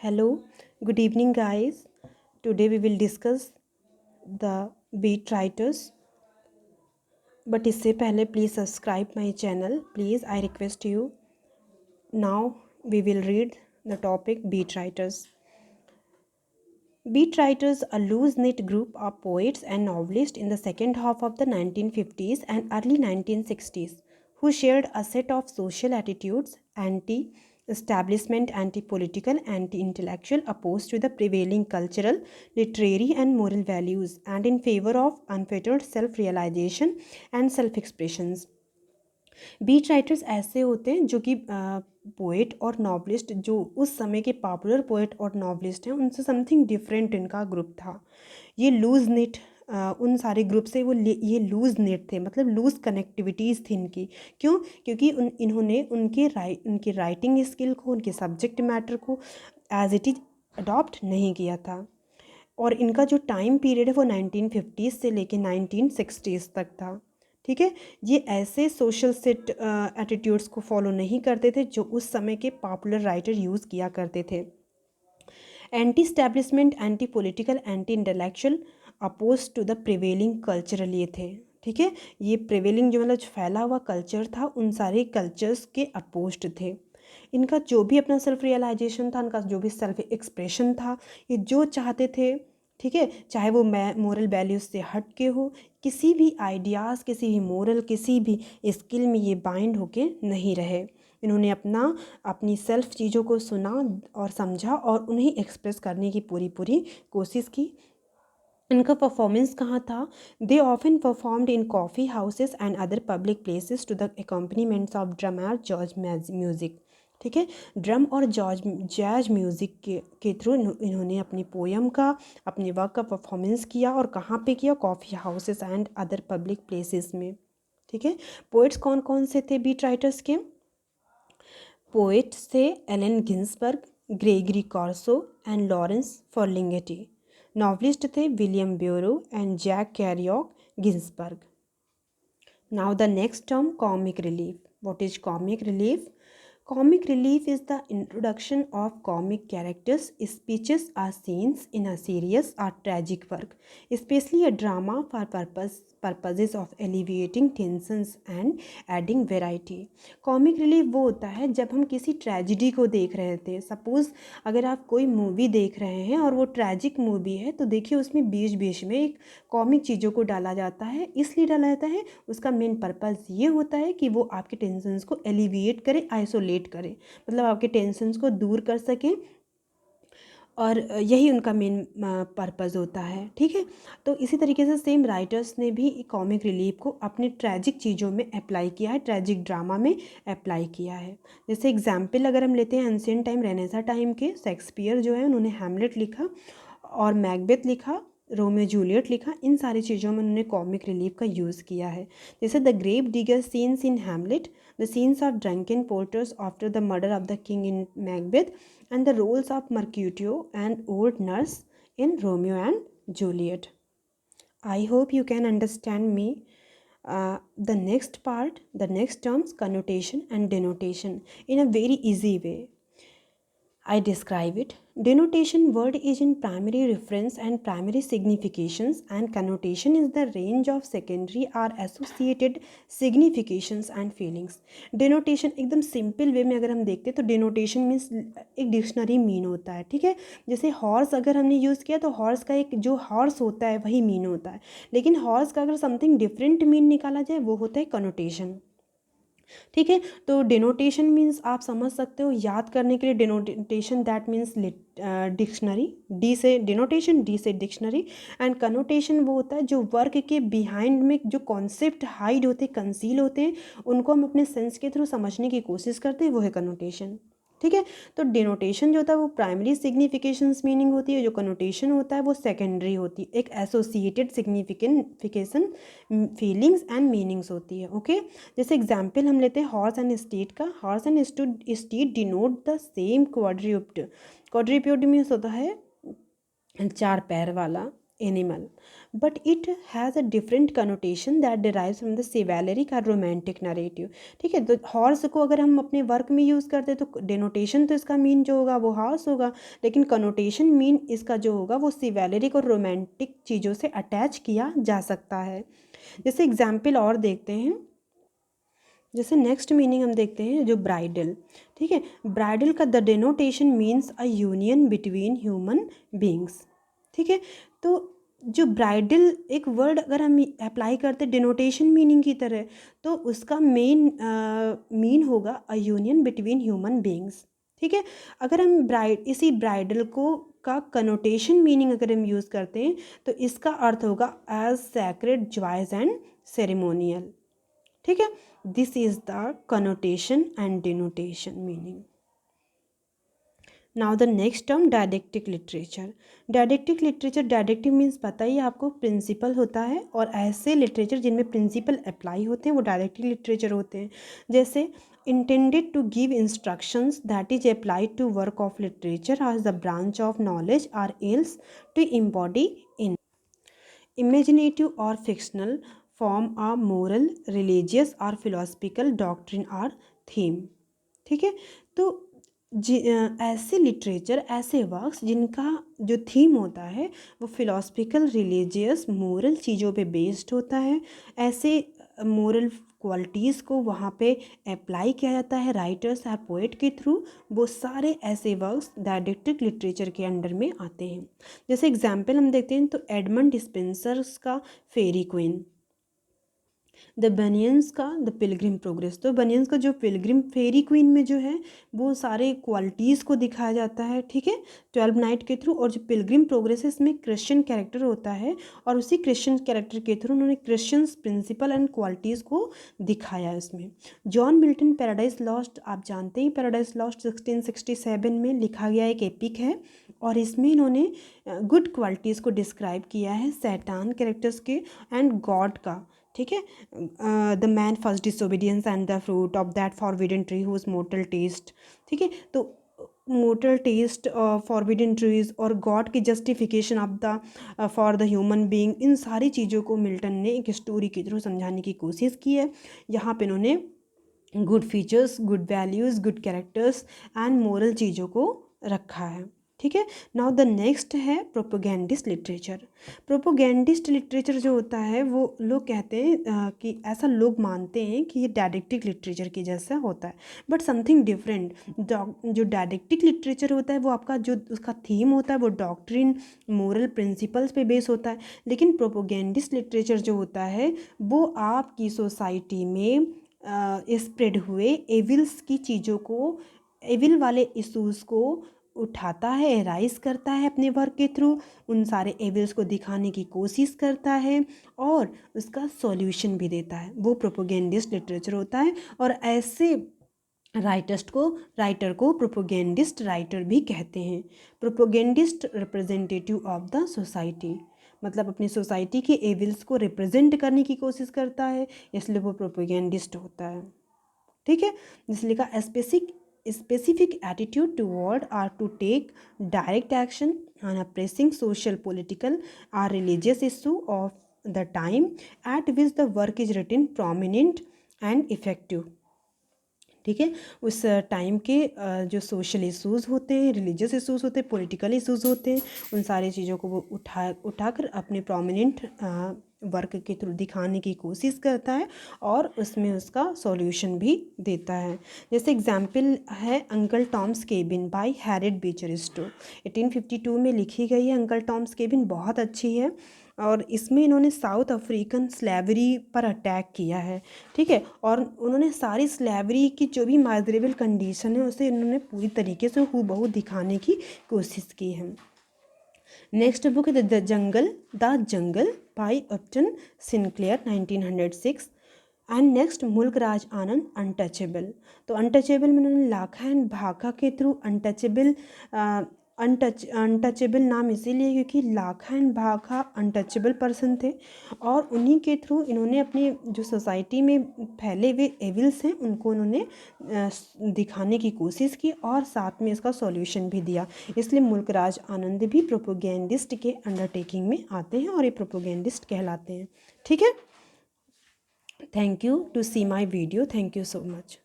Hello, good evening, guys. Today we will discuss the beat writers. But इससे पहले please subscribe my channel. Please, I request you. Now we will read the topic beat writers. Beat writers, a loose-knit group of poets and novelists in the second half of the 1950s and early 1960s who shared a set of social attitudes, anti-establishment, anti-political, anti-intellectual, opposed to the prevailing cultural, literary and moral values and in favor of unfettered self-realization and self-expressions. Beat writers ऐसे होते हैं जो कि poet और novelist जो उस समय के पॉपुलर पोएट और नॉवलिस्ट हैं उनसे समथिंग डिफरेंट इनका ग्रुप था। ये लूज नेट उन सारे ग्रुप से ये लूज नेट थे, मतलब लूज कनेक्टिविटीज़ थी इनकी। क्यों? क्योंकि इन्होंने उनके राइटिंग स्किल को, उनके सब्जेक्ट मैटर को एज इट इज़ अडॉप्ट नहीं किया था। और इनका जो टाइम पीरियड है वो 1950s से लेके 1960s तक था। ठीक है, ये ऐसे सोशल सेट एटीट्यूड्स को फॉलो नहीं करते थे जो उस समय के पॉपुलर राइटर यूज़ किया करते थे। Anti establishment, anti political, anti intellectual, oppose to the prevailing cultural ये थे। ठीक है, ये प्रिवेलिंग जो मतलब फैला हुआ कल्चर था उन सारे कल्चर्स के अपोज्ड थे। इनका जो भी अपना सेल्फ रियलाइजेशन था, इनका जो भी सेल्फ एक्सप्रेशन था, ये जो चाहते थे, ठीक है, चाहे वो मोरल वैल्यूज़ से हट के हो, किसी भी आइडियाज़, किसी भी मोरल, किसी भी स्किल में ये बाइंड होके नहीं रहे। इन्होंने अपनी सेल्फ चीज़ों को सुना और समझा और उन्हें एक्सप्रेस करने की पूरी कोशिश की। इनका परफॉर्मेंस कहाँ था? They often performed in coffee houses and other public places to the accompaniments of drum and जॉर्ज म्यूज़िक। ठीक है, ड्रम और जैज म्यूज़िक के थ्रू इन्होंने अपनी पोयम का, अपने वर्क का परफॉर्मेंस किया। और कहाँ पे किया? Coffee houses and other public places में। ठीक है, पोइट्स कौन कौन से थे बीट राइटर्स के? पोइट्स थे Allen Ginsberg, Gregory Corso and Lawrence Ferlinghetti. Novelist थे William Burroughs and Jack Kerouac Ginsberg. Now the next term, comic relief. What is comic relief? Comic relief is the introduction of comic characters, speeches or scenes in a serious or tragic work, especially a drama for purposes of alleviating tensions and adding variety. Comic relief वो होता है जब हम किसी tragedy को देख रहे थे। सपोज़ अगर आप कोई मूवी देख रहे हैं और वो ट्रेजिक मूवी है तो देखिए उसमें बीच बीच में एक कॉमिक चीज़ों को डाला जाता है। इसलिए डाला जाता है, उसका मेन पर्पज़ ये होता है कि वो आपके टेंशन्स को एलिविएट करे, आइसोलेट करे, मतलब आपके टेंशन्स को दूर कर सकें। और यही उनका मेन पर्पज़ होता है। ठीक है, तो इसी तरीके से सेम राइटर्स ने भी कॉमिक रिलीफ को अपने ट्रैजिक चीज़ों में अप्लाई किया है, ट्रैजिक ड्रामा में अप्लाई किया है। जैसे एग्जाम्पल अगर हम लेते हैं एंशिएंट टाइम, रेनेसा टाइम के शेक्सपियर जो है उन्होंने हैमलेट लिखा और मैकबेथ लिखा, रोमियो जूलियट लिखा। इन सारी चीज़ों में उन्होंने कॉमिक रिलीफ का यूज़ किया है। जैसे the grave digger scenes in Hamlet, the scenes of drunken porters after the murder of the king in Macbeth, and the roles of Mercutio and old nurse in Romeo and Juliet. I hope you can understand me. The next part, the next terms, connotation and denotation in a very easy way. I describe it. Denotation word is in primary reference and primary significations, and connotation is the range of secondary or associated significations and feelings. Denotation एकदम simple way में अगर हम देखते हैं तो denotation means एक dictionary mean होता है। ठीक है, जैसे हॉर्स अगर हमने यूज़ किया तो हॉर्स का एक जो हॉर्स होता है वही मीन होता है, लेकिन हॉर्स का अगर समथिंग डिफरेंट मीन निकाला जाए वो होता है कनोटेशन। ठीक है, तो डिनोटेशन मीन्स आप समझ सकते हो, याद करने के लिए denotation that means dictionary, D से डिनोटेशन, डी से डिक्शनरी। एंड कनोटेशन वो होता है जो वर्क के बिहाइंड में जो कॉन्सेप्ट हाइड होते, कंसील होते हैं, उनको हम अपने सेंस के थ्रू समझने की कोशिश करते हैं, वो है कनोटेशन। ठीक है, तो डिनोटेशन जो होता है वो प्राइमरी सिग्निफिकेशंस मीनिंग होती है, जो कनोटेशन होता है वो सेकेंडरी होती है, एक associated signification feelings and meanings होती है। ओके, जैसे एग्जाम्पल हम लेते हैं हॉर्स एंड स्टेट का। Horse and steed denote the same quadruped. Quadruped means होता है चार पैर वाला, animal, but it has a different connotation that derives from the chivalric or romantic narrative. ठीक है, तो हॉर्स को अगर हम अपने वर्क में यूज़ करते हैं तो डेनोटेशन तो इसका मीन जो होगा वो हॉर्स होगा, लेकिन कनोटेशन मीन इसका जो होगा वो चिवैलरिक और रोमांटिक चीज़ों से अटैच किया जा सकता है। जैसे एग्जाम्पल और देखते हैं, जैसे नेक्स्ट मीनिंग हम देखते हैं जो ब्राइडल। ठीक है, ब्राइडल का the denotation means a union between human beings. ठीक है, तो जो ब्राइडल एक वर्ड अगर हम अप्लाई करते डिनोटेशन मीनिंग की तरह, तो उसका मेन मीन होगा अ यूनियन बिटवीन ह्यूमन बींग्स। ठीक है, अगर हम इसी ब्राइडल को का कनोटेशन मीनिंग अगर हम यूज़ करते हैं तो इसका अर्थ होगा as sacred joys and ceremonial. ठीक है, this is the connotation and denotation meaning. Now the next term didactic literature. Didactic literature, didactic means पता ही आपको प्रिंसिपल होता है, और ऐसे लिटरेचर जिनमें प्रिंसिपल अप्लाई होते हैं वो डायडेक्टिक लिटरेचर होते हैं। जैसे intended to give instructions that is applied to work of literature as the branch of knowledge or else to embody in imaginative or fictional form a moral, religious or philosophical doctrine or theme। ठीक है, तो ऐसे literature, ऐसे works जिनका जो theme होता है वो फिलोसफिकल, रिलीजियस, मोरल चीज़ों पे बेस्ड होता है, ऐसे मोरल क्वालिटीज़ को वहाँ पे अप्लाई किया जाता है राइटर्स या पोएट के थ्रू, वो सारे ऐसे वर्क्स डायडेक्टिक लिटरेचर के अंडर में आते हैं। जैसे एग्जाम्पल हम देखते हैं तो एडमंड डिस्पेंसर्स का फेरी क्वीन, द बनियंस का द पिलग्रिम प्रोग्रेस। तो बनियंस का जो पिलग्रिम फेरी क्वीन में जो है वो सारे क्वालिटीज़ को दिखाया जाता है। ठीक है, 12 नाइट के थ्रू, और जो पिलग्रिम प्रोग्रेस है इसमें क्रिश्चियन कैरेक्टर होता है, और उसी क्रिश्चियन कैरेक्टर के थ्रू उन्होंने क्रिश्चियंस प्रिंसिपल एंड क्वालिटीज़ को दिखाया है उसमें। जॉन मिल्टन पैराडाइज लॉस्ट, आप जानते हैं पैराडाइज लॉस्ट 1667 में लिखा गया एक एपिक है, और इसमें इन्होंने गुड क्वालिटीज़ को डिस्क्राइब किया है सैतान कैरेक्टर्स के एंड गॉड का। ठीक है, the man first disobedience and the fruit of that forbidden tree whose mortal taste. ठीक है, तो मोर्टल टेस्ट, फॉरबिडन ट्रीज और गॉड की justification of the for the human being, इन सारी चीज़ों को मिल्टन ने एक स्टोरी के थ्रू समझाने की कोशिश की है। यहाँ पे इन्होंने good features, good values, good characters and moral चीज़ों को रखा है। ठीक है, नाउ द नेक्स्ट है प्रोपोगेंडिस्ट लिटरेचर। प्रोपोगेंडिस्ट लिटरेचर जो होता है वो लोग कहते हैं कि ऐसा लोग मानते हैं कि ये डायडेक्टिक लिटरेचर की जैसा होता है, बट समथिंग डिफरेंट। जो डायडेक्टिक लिटरेचर होता है वो आपका जो उसका थीम होता है वो डॉक्ट्रिन, मोरल प्रिंसिपल्स पे बेस होता है, लेकिन प्रोपोगेंडिस्ट लिटरेचर जो होता है वो आपकी सोसाइटी में स्प्रेड हुए एविल्स की चीज़ों को, एविल वाले इशूज़ को उठाता है, एराइज करता है अपने वर्क के थ्रू, उन सारे एविल्स को दिखाने की कोशिश करता है और उसका सॉल्यूशन भी देता है, वो प्रोपोगेंडिस्ट लिटरेचर होता है। और ऐसे राइटर को प्रोपोगेंडिस्ट राइटर भी कहते हैं। Propagandist representative of the society, मतलब अपनी सोसाइटी के एविल्स को रिप्रेजेंट करने की कोशिश करता है, इसलिए वो प्रोपोगेंडिस्ट होता है। ठीक है, जिसलिए लिखा specific attitude toward or to take direct action on a pressing social, political or religious issue of the time at which the work is written, prominent and effective। ठीक है, उस टाइम के जो सोशल इशूज़ होते हैं, religious issues होते हैं, political issues होते हैं, उन सारी चीज़ों को वो उठाकर अपने प्रोमिनेंट वर्क के थ्रू दिखाने की कोशिश करता है और उसमें उसका सॉल्यूशन भी देता है। जैसे एग्जाम्पल है Uncle Tom's Cabin by Harriet Beecher Stowe, 1852 में लिखी गई है। अंकल टॉम्स केबिन बहुत अच्छी है और इसमें इन्होंने साउथ अफ्रीकन स्लेवरी पर अटैक किया है। ठीक है, और उन्होंने सारी स्लेवरी की जो भी माइजरेबल कंडीशन है उसे इन्होंने पूरी तरीके से हूबहू दिखाने की कोशिश की है। नेक्स्ट बुक है the jungle by Upton Sinclair 1906। And next Mulk Raj Anand untouchable. तो अनटचेबल में उन्होंने लाखा एंड भाका के थ्रू अनटचेबल अनटचेबल नाम इसीलिए क्योंकि लाखा एंड भाखा अनटचेबल पर्सन थे, और उन्हीं के थ्रू इन्होंने अपनी जो सोसाइटी में फैले हुए एविल्स हैं उनको उन्होंने दिखाने की कोशिश की और साथ में इसका सॉल्यूशन भी दिया। इसलिए मुल्कराज आनंद भी प्रोपोगेंडिस्ट के अंडरटेकिंग में आते हैं और ये प्रोपोगेंडिस्ट कहलाते हैं। ठीक है, thank you to see my video, thank you so much.